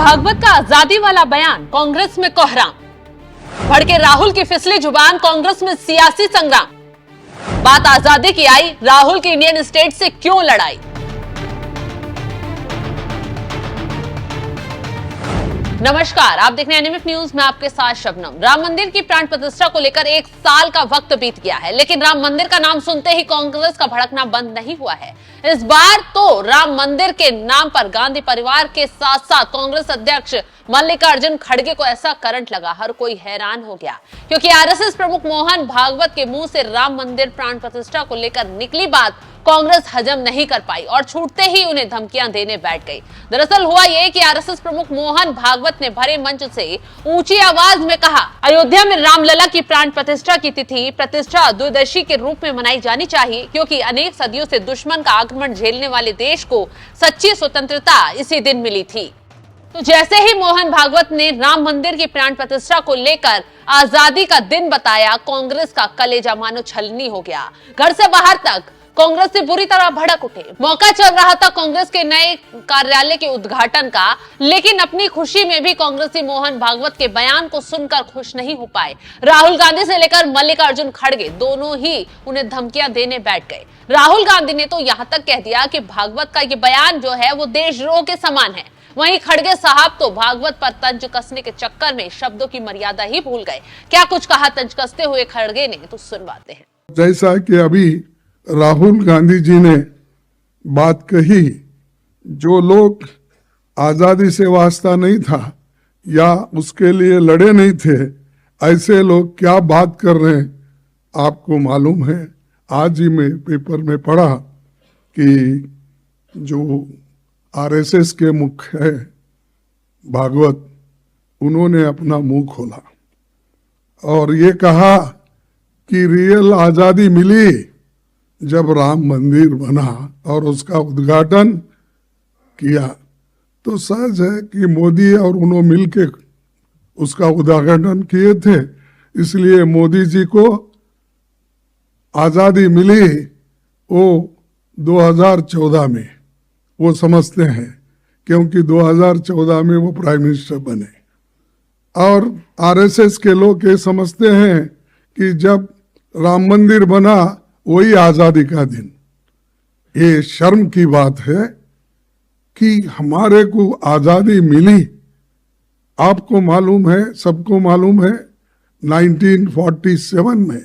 भागवत का आजादी वाला बयान कांग्रेस में कोहराम, भड़के राहुल की फिसली जुबान, कांग्रेस में सियासी संग्राम। बात आजादी की आई, राहुल की इंडियन स्टेट से क्यों लड़ाई। नमस्कार, आप देख रहे हैं एनएमएफ न्यूज में आपके साथ शबनम। राम मंदिर की प्राण प्रतिष्ठा को लेकर 1 साल का वक्त बीत गया है, लेकिन राम मंदिर का नाम सुनते ही कांग्रेस का भड़कना बंद नहीं हुआ है। इस बार तो राम मंदिर के नाम पर गांधी परिवार के साथ साथ कांग्रेस अध्यक्ष मल्लिकार्जुन खड़गे को ऐसा करंट लगा, हर कोई हैरान हो गया, क्योंकि आरएसएस प्रमुख मोहन भागवत के मुंह से राम मंदिर प्राण प्रतिष्ठा को लेकर निकली बात कांग्रेस हजम नहीं कर पाई और छूटते ही उन्हें धमकियां देने बैठ गई। दरअसल हुआ यह कि आरएसएस प्रमुख मोहन भागवत ने भरे मंच से ऊंची आवाज में कहा, अयोध्या में रामलला की प्राण प्रतिष्ठा की तिथि प्रतिष्ठा द्विदशी के रूप में मनाई जानी चाहिए, क्योंकि अनेक सदियों से दुश्मन का आक्रमण झेलने वाले देश को सच्ची स्वतंत्रता इसी दिन मिली थी। तो जैसे ही मोहन भागवत ने राम मंदिर की प्राण प्रतिष्ठा को लेकर आजादी का दिन बताया, कांग्रेस का कलेजा मानो छलनी हो गया। घर से बाहर तक कांग्रेस से बुरी तरह भड़क उठे। मौका चल रहा था कांग्रेस के नए कार्यालय के उद्घाटन का, लेकिन अपनी खुशी में भी कांग्रेसी मोहन भागवत के बयान को सुनकर खुश नहीं हो पाए। राहुल गांधी से लेकर मल्लिकार्जुन खड़गे दोनों ही उन्हें धमकियां देने बैठ गए। राहुल गांधी ने तो यहां तक कह दिया कि भागवत का ये बयान जो है वो देशद्रोह के समान है। वहीं खड़गे साहब तो भागवत पर तंज कसने के चक्कर में शब्दों की मर्यादा ही भूल गए। क्या कुछ कहा तंज कसते हुए खड़गे ने, तो सुनवाते हैं। जैसा कि अभी राहुल गांधी जी ने बात कही, जो लोग आजादी से वास्ता नहीं था या उसके लिए लड़े नहीं थे, ऐसे लोग क्या बात कर रहे हैं आपको मालूम है। आज ही मैं पेपर में पढ़ा कि जो आरएसएस के मुख्य है भागवत, उन्होंने अपना मुंह खोला और ये कहा कि रियल आजादी मिली जब राम मंदिर बना और उसका उद्घाटन किया। तो सहज है कि मोदी और उन्होंने मिलके उसका उद्घाटन किए थे, इसलिए मोदी जी को आजादी मिली वो 2014 में, वो समझते हैं, क्योंकि 2014 में वो प्राइम मिनिस्टर बने। और आरएसएस के लोग ये समझते हैं कि जब राम मंदिर बना वही आजादी का दिन। ये शर्म की बात है कि हमारे को आजादी मिली, आपको मालूम है, सबको मालूम है, 1947 में,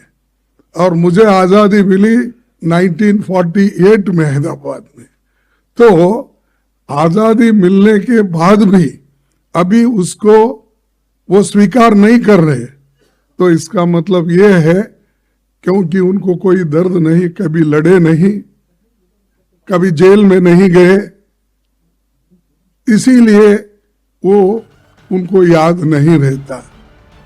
और मुझे आजादी मिली 1948 में हैदराबाद में। तो आजादी मिलने के बाद भी अभी उसको वो स्वीकार नहीं कर रहे, तो इसका मतलब ये है क्योंकि उनको कोई दर्द नहीं, कभी लड़े नहीं, कभी जेल में नहीं गए, इसीलिए वो उनको याद नहीं रहता।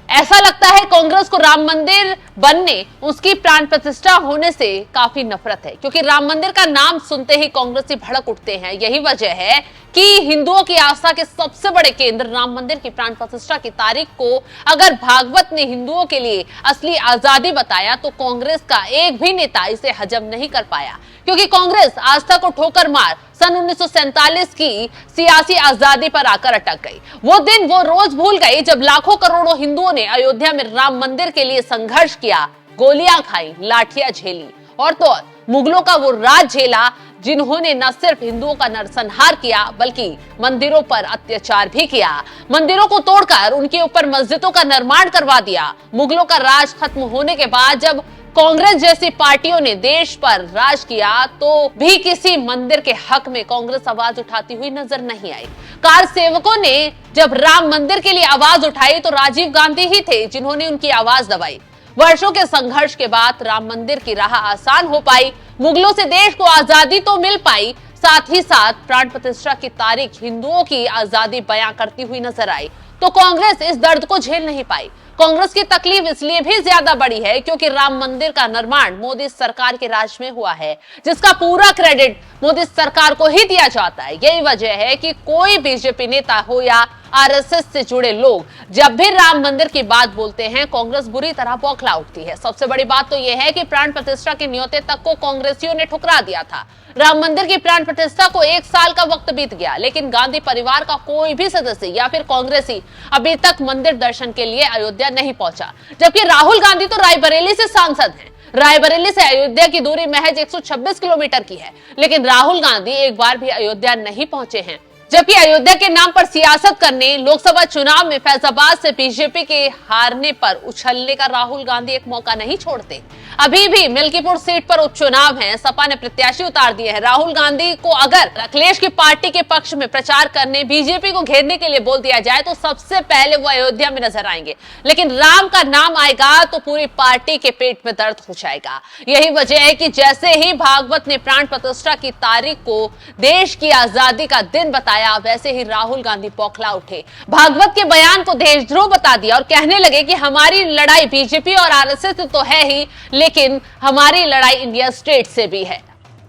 ऐसा लगता है कांग्रेस को राम मंदिर बनने, उसकी प्राण प्रतिष्ठा होने से काफी नफरत है, क्योंकि राम मंदिर का नाम सुनते ही कांग्रेसी भड़क उठते हैं। यही वजह है कि हिंदुओं की आस्था के सबसे बड़े केंद्र राम मंदिर की प्राण प्रतिष्ठा की तारीख को अगर भागवत ने हिंदुओं के लिए असली आजादी बताया, तो कांग्रेस का एक भी नेता इसे हजम नहीं कर पाया, क्योंकि कांग्रेस आस्था को ठोकर मार सन 1947 की सियासी आजादी पर आकर अटक गई। वो दिन, वो रोज भूल गई जब लाखों करोड़ों हिंदुओं ने अयोध्या में राम मंदिर के लिए संघर्ष किया, गोलियां खाई, लाठियां झेली और तो मुगलों का वो राज झेला, जिन्होंने न सिर्फ हिंदुओं का नरसंहार किया बल्कि मंदिरों पर अत्याचार भी किया। मंदिरों को तोड़कर उनके ऊपर मस्जिदों का निर्माण करवा दिया। मुगलों का राज खत्म होने के बाद जब कांग्रेस जैसी पार्टियों ने देश पर राज किया, तो भी किसी मंदिर के हक में कांग्रेस आवाज उठाती हुई नजर नहीं आई। कार सेवकों ने जब राम मंदिर के लिए आवाज उठाई तो राजीव गांधी ही थे जिन्होंने उनकी आवाज दबाई। वर्षों के संघर्ष के बाद राम मंदिर की राह आसान हो पाई, मुगलों से देश को आजादी तो मिल पाई, साथ ही साथ प्राण प्रतिष्ठा की तारीख हिंदुओं की आजादी बयां करती हुई नजर आई। तो कांग्रेस इस दर्द को झेल नहीं पाई। कांग्रेस की तकलीफ इसलिए भी ज्यादा बड़ी है क्योंकि राम मंदिर का निर्माण मोदी सरकार के राज में हुआ है, जिसका पूरा क्रेडिट मोदी सरकार को ही दिया जाता है। यही वजह है कि कोई बीजेपी नेता हो या आरएसएस से जुड़े लोग जब भी राम मंदिर की बात बोलते हैं, कांग्रेस बुरी तरह बौखला उठती है। सबसे बड़ी बात तो यह है कि प्राण प्रतिष्ठा के न्योते तक को कांग्रेसियों ने ठुकरा दिया था। राम मंदिर की प्राण प्रतिष्ठा को 1 साल का वक्त बीत गया, लेकिन गांधी परिवार का कोई भी सदस्य या फिर कांग्रेसी अभी तक मंदिर दर्शन के लिए अयोध्या नहीं पहुंचा। जबकि राहुल गांधी तो रायबरेली से सांसद हैं। रायबरेली से अयोध्या की दूरी महज 126 किलोमीटर की है, लेकिन राहुल गांधी एक बार भी अयोध्या नहीं पहुंचे हैं। जबकि अयोध्या के नाम पर सियासत करने, लोकसभा चुनाव में फैजाबाद से बीजेपी के हारने पर उछलने का राहुल गांधी एक मौका नहीं छोड़ते। अभी भी मिल्कीपुर सीट पर उपचुनाव है, सपा ने प्रत्याशी उतार दिए हैं। राहुल गांधी को अगर अखिलेश की पार्टी के पक्ष में प्रचार करने, बीजेपी को घेरने के लिए बोल दिया जाए तो सबसे पहले वो अयोध्या में नजर आएंगे, लेकिन राम का नाम आएगा तो पूरी पार्टी के पेट में दर्द हो जाएगा। यही वजह है कि जैसे ही भागवत ने प्राण प्रतिष्ठा की तारीख को देश की आजादी का दिन बताया, वैसे ही राहुल गांधी बौखला उठे। भागवत के बयान को देशद्रोह बता दिया और कहने लगे कि हमारी लड़ाई बीजेपी और आरएसएस से तो है ही, लेकिन हमारी लड़ाई इंडिया स्टेट से भी है।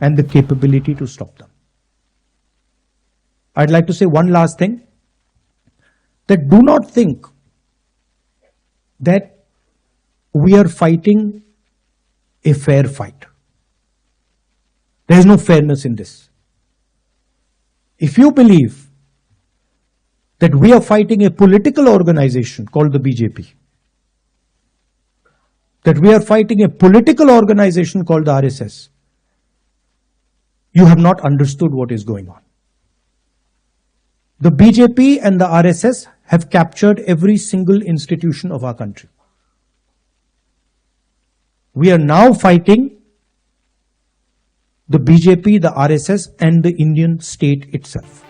And the capability to stop them. I'd like to say one last thing, that do not think that we are fighting a fair fight. There is no fairness in this. If you believe that we are fighting a political organization called the BJP, that we are fighting a political organization called the RSS, you have not understood what is going on. The BJP and the RSS have captured every single institution of our country. We are now fighting the BJP, the RSS and the Indian state itself.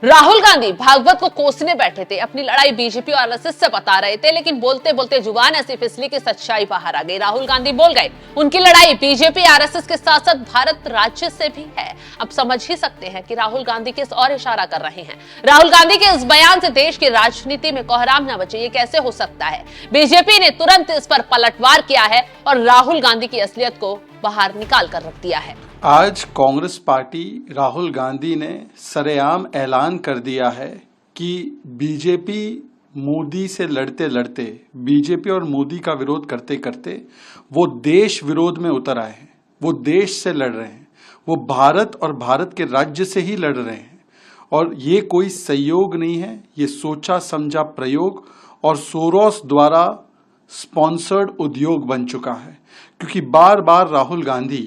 Rahul Gandhi Bhagavat को कोसने बैठे थे, अपनी लड़ाई BJP और RSS से बता रहे थे, लेकिन बोलते बोलते जुबान ऐसी फिसली कि सच्चाई बाहर आ गई। राहुल गांधी बोल गए उनकी लड़ाई बीजेपी आरएसएस के साथ साथ भारत राज्य से भी है। अब समझ ही सकते हैं कि राहुल गांधी किस और इशारा कर रहे हैं। राहुल गांधी के इस बयान से देश की राजनीति में कोहराम न बचे, ये कैसे हो सकता है? बीजेपी ने तुरंत इस पर पलटवार किया है और राहुल गांधी की असलियत को बाहर निकाल कर रख दिया है। आज कांग्रेस पार्टी राहुल गांधी ने सरेआम ऐलान कर दिया है कि बीजेपी मोदी से लड़ते लड़ते, बीजेपी और मोदी का विरोध करते करते वो देश विरोध में उतर आए हैं। वो देश से लड़ रहे हैं, वो भारत और भारत के राज्य से ही लड़ रहे हैं। और ये कोई संयोग नहीं है, ये सोचा समझा प्रयोग और सोरोस द्वारा स्पॉन्सर्ड उद्योग बन चुका है। क्योंकि बार बार राहुल गांधी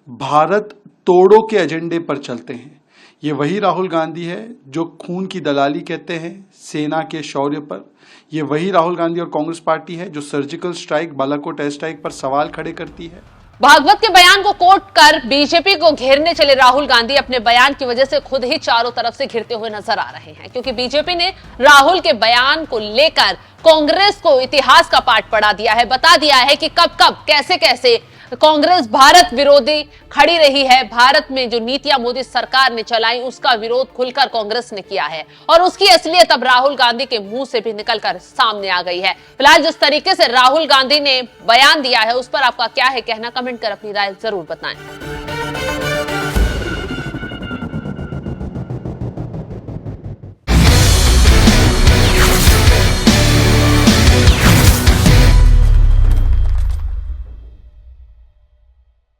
भारत तोड़ो के एजेंडे पर चलते हैं। ये वही राहुल गांधी है जो खून की दलाली कहते हैं सेना के शौर्य पर। ये वही राहुल गांधी और कांग्रेस पार्टी है जो surgical strike, Balakot air strike पर सवाल खड़े करती है। भागवत के बयान को कोट कर बीजेपी को घेरने चले राहुल गांधी अपने बयान की वजह से खुद ही चारों तरफ से घिरते हुए नजर आ रहे हैं, क्योंकि बीजेपी ने राहुल के बयान को लेकर कांग्रेस को इतिहास का पाठ पढ़ा दिया है, बता दिया है कि कब कब कैसे कैसे कांग्रेस भारत विरोधी खड़ी रही है। भारत में जो नीतियां मोदी सरकार ने चलाई उसका विरोध खुलकर कांग्रेस ने किया है और उसकी असलियत अब राहुल गांधी के मुंह से भी निकलकर सामने आ गई है। फिलहाल जिस तरीके से राहुल गांधी ने बयान दिया है उस पर आपका क्या है कहना, कमेंट कर अपनी राय जरूर बताएं।